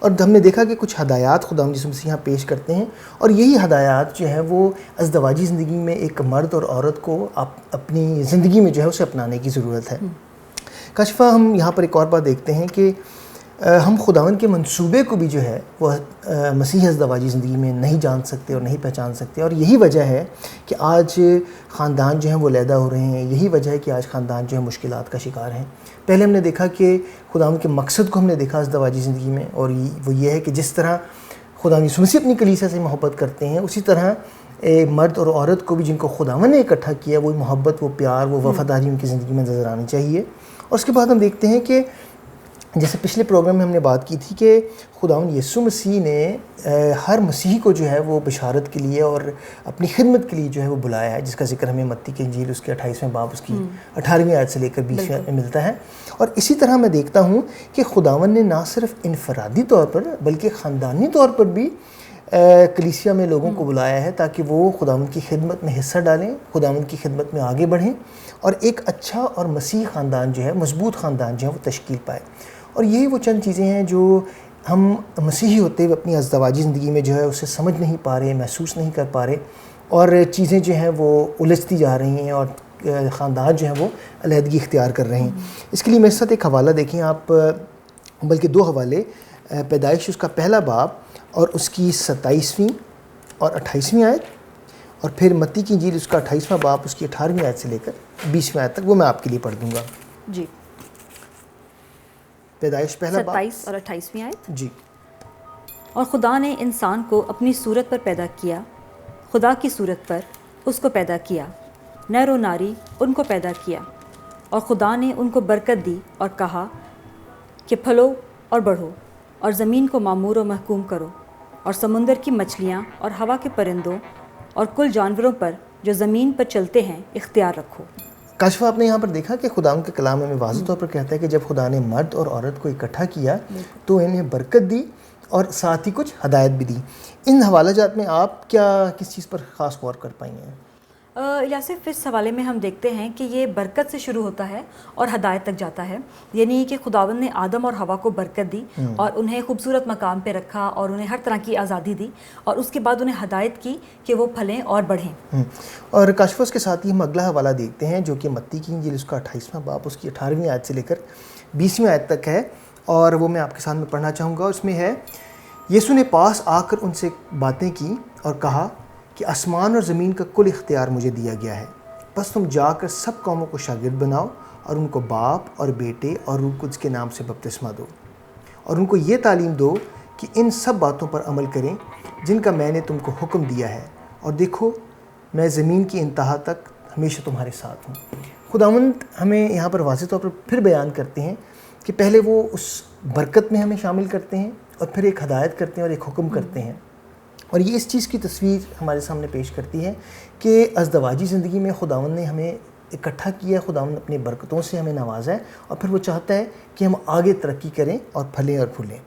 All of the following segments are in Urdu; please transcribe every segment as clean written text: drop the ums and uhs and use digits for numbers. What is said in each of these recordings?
اور ہم نے دیکھا کہ کچھ ہدایات خداوند یسوع مسیح یہاں پیش کرتے ہیں، اور یہی ہدایات جو ہیں وہ ازدواجی زندگی میں ایک مرد اور عورت کو اپنی زندگی میں جو ہے اسے اپنانے کی ضرورت ہے۔ کاشفہ، ہم یہاں پر ایک اور بات دیکھتے ہیں کہ ہم خداوند کے منصوبے کو بھی جو ہے وہ مسیحی ازدواجی زندگی میں نہیں جان سکتے اور نہیں پہچان سکتے، اور یہی وجہ ہے کہ آج خاندان جو ہیں وہ علیحدہ ہو رہے ہیں، یہی وجہ ہے کہ آج خاندان جو ہے مشکلات کا شکار ہیں۔ پہلے ہم نے دیکھا کہ خداوند کے مقصد کو ہم نے دیکھا ازدواجی زندگی میں، اور وہ یہ ہے کہ جس طرح خداوند یسوع مسیح اپنی کلیسیا سے محبت کرتے ہیں، اسی طرح مرد اور عورت کو بھی جن کو خداوند نے اکٹھا کیا، وہ محبت، وہ پیار، وہ وفاداری ان کی زندگی میں نظر آنی چاہیے۔ اور اس کے بعد ہم دیکھتے ہیں کہ جیسے پچھلے پروگرام میں ہم نے بات کی تھی کہ خداوند یسوع مسیح نے ہر مسیحی کو جو ہے وہ بشارت کے لیے اور اپنی خدمت کے لیے جو ہے وہ بلایا ہے، جس کا ذکر ہمیں متی کی انجیل اس کے 28ویں باب اس کی 18ویں آیت سے لے کر 20ویں آیت میں ملتا ہے۔ اور اسی طرح میں دیکھتا ہوں کہ خداوند نے نہ صرف انفرادی طور پر بلکہ خاندانی طور پر بھی کلیسیا میں لوگوں کو بلایا ہے تاکہ وہ خداوند کی خدمت میں حصہ ڈالیں، خداوند کی خدمت میں آگے بڑھیں، اور ایک اچھا اور مسیحی خاندان جو ہے، مضبوط خاندان جو ہے وہ تشکیل پائے۔ اور یہی وہ چند چیزیں ہیں جو ہم مسیحی ہوتے ہوئے اپنی ازدواجی زندگی میں جو ہے اسے سمجھ نہیں پا رہے، محسوس نہیں کر پا رہے، اور چیزیں جو ہیں وہ الجھتی جا رہی ہیں، اور خاندان جو ہیں وہ علیحدگی اختیار کر رہے ہیں۔ اس کے لیے میرے ساتھ ایک حوالہ دیکھیں آپ، بلکہ دو حوالے، پیدائش اس کا پہلا باب اور اس کی 27ویں اور 28ویں آیت، اور پھر متی کی انجیل اس کا 28واں باب اس کی 18ویں آیت سے لے کر 20ویں آیت تک، وہ میں آپ کے لیے پڑھ دوں گا۔ جی، پیدائش پہلا باب 27 اور 28ویں آیت۔ جی۔ اور خدا نے انسان کو اپنی صورت پر پیدا کیا، خدا کی صورت پر اس کو پیدا کیا، نر و ناری ان کو پیدا کیا، اور خدا نے ان کو برکت دی اور کہا کہ پھلو اور بڑھو، اور زمین کو معمور و محکوم کرو، اور سمندر کی مچھلیاں اور ہوا کے پرندوں اور کل جانوروں پر جو زمین پر چلتے ہیں اختیار رکھو۔ کاشفہ، آپ نے یہاں پر دیکھا کہ خداوند کے کلام ہمیں واضح طور پر کہتا ہے کہ جب خدا نے مرد اور عورت کو اکٹھا کیا تو انہیں برکت دی اور ساتھ ہی کچھ ہدایت بھی دی۔ ان حوالہ جات میں آپ کیا کس چیز پر خاص غور کر پائیں گے؟ یاسف، اس حوالے میں ہم دیکھتے ہیں کہ یہ برکت سے شروع ہوتا ہے اور ہدایت تک جاتا ہے، یعنی کہ خداوند نے آدم اور حوا کو برکت دی اور انہیں خوبصورت مقام پہ رکھا اور انہیں ہر طرح کی آزادی دی، اور اس کے بعد انہیں ہدایت کی کہ وہ پھلیں اور بڑھیں۔ اور کاشفہ، اس کے ساتھ ہی ہم اگلا حوالہ دیکھتے ہیں جو کہ متی کی انجیل اس کا 28واں باب اس کی 18ویں آیت سے لے کر 20ویں آیت تک ہے، اور وہ میں آپ کے سامنے پڑھنا چاہوں گا۔ اس میں ہے، یسوع نے پاس آ کر ان سے باتیں کی اور کہا کہ آسمان اور زمین کا کل اختیار مجھے دیا گیا ہے، بس تم جا کر سب قوموں کو شاگرد بناؤ اور ان کو باپ اور بیٹے اور روح القدس کے نام سے بپتسمہ دو، اور ان کو یہ تعلیم دو کہ ان سب باتوں پر عمل کریں جن کا میں نے تم کو حکم دیا ہے، اور دیکھو میں زمین کی انتہا تک ہمیشہ تمہارے ساتھ ہوں۔ خداوند ہمیں یہاں پر واضح طور پر پھر بیان کرتے ہیں کہ پہلے وہ اس برکت میں ہمیں شامل کرتے ہیں، اور پھر ایک ہدایت کرتے ہیں اور ایک حکم کرتے ہیں، اور یہ اس چیز کی تصویر ہمارے سامنے پیش کرتی ہے کہ ازدواجی زندگی میں خداوند نے ہمیں اکٹھا کیا، خداوند اپنی برکتوں سے ہمیں نوازا ہے، اور پھر وہ چاہتا ہے کہ ہم آگے ترقی کریں اور پھلیں اور پھولیں۔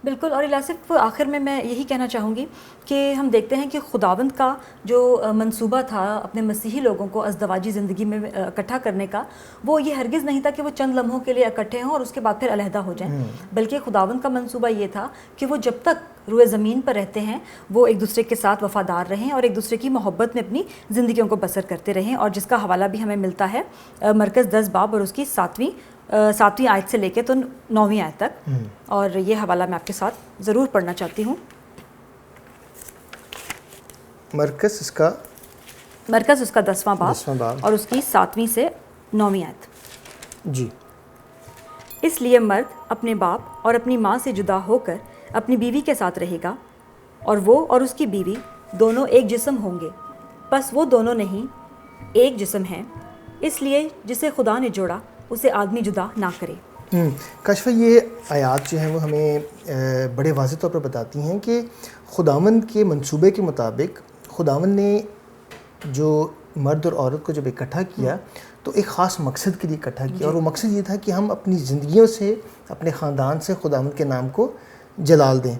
بالکل، اور الیاصف آخر میں یہی کہنا چاہوں گی کہ ہم دیکھتے ہیں کہ خداوند کا جو منصوبہ تھا اپنے مسیحی لوگوں کو ازدواجی زندگی میں اکٹھا کرنے کا، وہ یہ ہرگز نہیں تھا کہ وہ چند لمحوں کے لیے اکٹھے ہوں اور اس کے بعد پھر علیحدہ ہو جائیں، بلکہ خداوند کا منصوبہ یہ تھا کہ وہ جب تک روئے زمین پر رہتے ہیں وہ ایک دوسرے کے ساتھ وفادار رہیں اور ایک دوسرے کی محبت میں اپنی زندگیوں کو بسر کرتے رہیں، اور جس کا حوالہ بھی ہمیں ملتا ہے مرکز 10 باب اور اس کی 7ویں آیت سے لے کے تو 9ویں آیت تک، اور یہ حوالہ میں آپ کے ساتھ ضرور پڑھنا چاہتی ہوں۔ مرکز اس کا 10واں باب اور اس کی 7ویں سے 9ویں آیت۔ جی۔ اس لیے مرد اپنے باپ اور اپنی ماں سے جدا ہو کر اپنی بیوی کے ساتھ رہے گا، اور وہ اور اس کی بیوی دونوں ایک جسم ہوں گے، بس وہ دونوں نہیں ایک جسم ہیں، اس لیے جسے خدا نے جوڑا اسے آدمی جدا نہ کرے۔ کاشفہ، یہ آیات جو ہیں وہ ہمیں بڑے واضح طور پر بتاتی ہیں کہ خداوند کے منصوبے کے مطابق خداوند نے جو مرد اور عورت کو جب اکٹھا کیا تو ایک خاص مقصد کے لیے اکٹھا کیا، اور وہ مقصد یہ تھا کہ ہم اپنی زندگیوں سے، اپنے خاندان سے خداوند کے نام کو جلال دیں،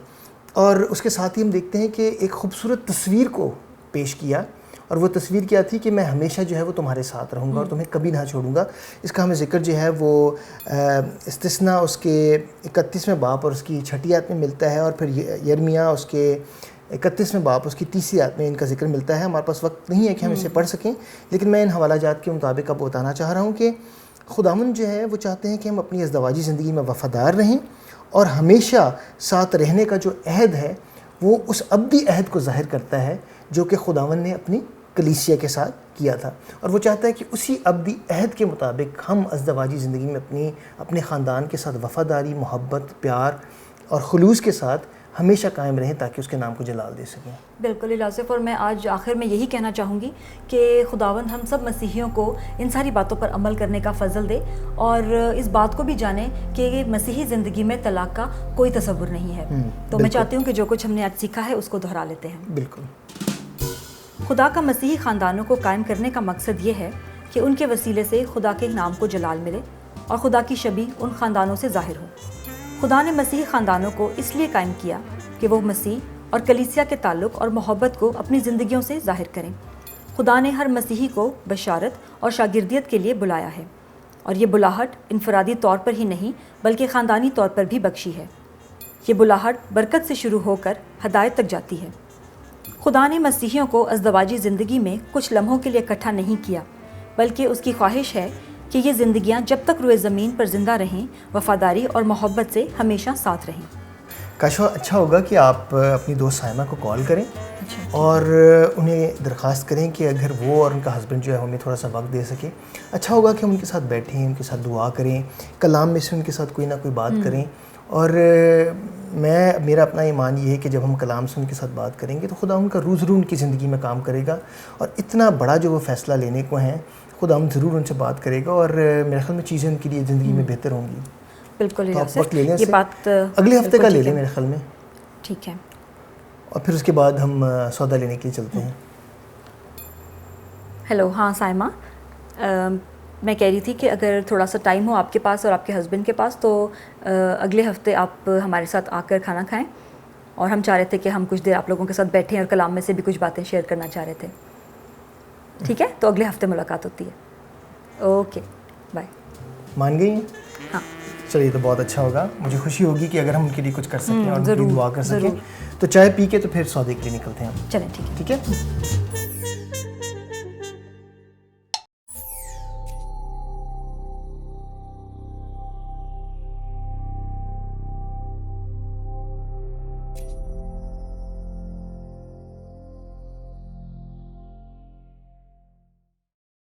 اور اس کے ساتھ ہی ہم دیکھتے ہیں کہ ایک خوبصورت تصویر کو پیش کیا، اور وہ تصویر کیا تھی کہ میں ہمیشہ جو ہے وہ تمہارے ساتھ رہوں گا اور تمہیں کبھی نہ چھوڑوں گا. اس کا ہمیں ذکر جو ہے وہ استثنا اس کے 31ویں باب اور اس کی 6 آیت میں ملتا ہے, اور پھر یرمیہ اس کے 31ویں باب اس کی 30 آیت میں ان کا ذکر ملتا ہے. ہمارے پاس وقت نہیں ہے کہ ہم اسے پڑھ سکیں, لیکن میں ان حوالہ جات کے مطابق اب بتانا چاہ رہا ہوں کہ خداوند جو ہے وہ چاہتے ہیں کہ ہم اپنی ازدواجی زندگی میں وفادار رہیں, اور ہمیشہ ساتھ رہنے کا جو عہد ہے وہ اس ابدی عہد کو ظاہر کرتا ہے جو کہ خداوند نے اپنی کلیسیا کے ساتھ کیا تھا, اور وہ چاہتا ہے کہ اسی ابدی عہد کے مطابق ہم ازدواجی زندگی میں اپنے خاندان کے ساتھ وفاداری, محبت, پیار اور خلوص کے ساتھ ہمیشہ قائم رہیں تاکہ اس کے نام کو جلال دے سکیں. بالکل الاصف, اور میں آج آخر میں یہی کہنا چاہوں گی کہ خداوند ہم سب مسیحیوں کو ان ساری باتوں پر عمل کرنے کا فضل دے, اور اس بات کو بھی جانیں کہ مسیحی زندگی میں طلاق کا کوئی تصور نہیں ہے. تو میں چاہتی ہوں کہ جو کچھ ہم نے آج سیکھا ہے اس کو دہرا لیتے ہیں. بالکل. خدا کا مسیحی خاندانوں کو قائم کرنے کا مقصد یہ ہے کہ ان کے وسیلے سے خدا کے نام کو جلال ملے اور خدا کی شبیہ ان خاندانوں سے ظاہر ہو. خدا نے مسیحی خاندانوں کو اس لیے قائم کیا کہ وہ مسیح اور کلیسیا کے تعلق اور محبت کو اپنی زندگیوں سے ظاہر کریں. خدا نے ہر مسیحی کو بشارت اور شاگردیت کے لیے بلایا ہے, اور یہ بلاہٹ انفرادی طور پر ہی نہیں بلکہ خاندانی طور پر بھی بخشی ہے. یہ بلاہٹ برکت سے شروع ہو کر ہدایت تک جاتی ہے. خدا نے مسیحیوں کو ازدواجی زندگی میں کچھ لمحوں کے لیے اکٹھا نہیں کیا, بلکہ اس کی خواہش ہے کہ یہ زندگیاں جب تک روئے زمین پر زندہ رہیں وفاداری اور محبت سے ہمیشہ ساتھ رہیں. کاشوا اچھا ہوگا کہ آپ اپنی دوست سائمہ کو کال کریں اور انہیں درخواست کریں کہ اگر وہ اور ان کا ہسبینڈ جو ہے ہمیں تھوڑا سا وقت دے سکیں. اچھا ہوگا کہ ہم ان کے ساتھ بیٹھیں, ان کے ساتھ دعا کریں, کلام میں سے ان کے ساتھ کوئی نہ کوئی بات کریں. اور میرا اپنا ایمان یہ ہے کہ جب ہم کلام سے ان کے ساتھ بات کریں گے تو خدا ان کا روز ضرور ان کی زندگی میں کام کرے گا, اور اتنا بڑا جو وہ فیصلہ لینے کو ہیں خدا ہم ضرور ان سے بات کرے گا, اور میرے خیال میں چیزیں ان کے لیے زندگی میں بہتر ہوں گی. بالکل یہ بات اگلے ہفتے کا لے لیں میرے خیال میں. ٹھیک ہے. اور پھر اس کے بعد ہم سودا لینے کے لیے چلتے ہیں. ہیلو. ہاں سائمہ, میں کہہ رہی تھی کہ اگر تھوڑا سا ٹائم ہو آپ کے پاس اور آپ کے ہسبینڈ کے پاس تو اگلے ہفتے آپ ہمارے ساتھ آ کر کھانا کھائیں, اور ہم چاہ رہے تھے کہ ہم کچھ دیر آپ لوگوں کے ساتھ بیٹھیں اور کلام میں سے بھی کچھ باتیں شیئر کرنا چاہ رہے تھے. ٹھیک ہے, تو اگلے ہفتے ملاقات ہوتی ہے. Okay bye. مان گئی ہیں؟ ہاں چلیے, تو بہت اچھا ہوگا. مجھے خوشی ہوگی کہ اگر ہم ان کے لیے کچھ کر سکیں اور ان کی دعا کر سکیں. تو چائے پی کے تو پھر سودے کے لیے نکلتے ہیں ہم. چلیں ٹھیک ہے.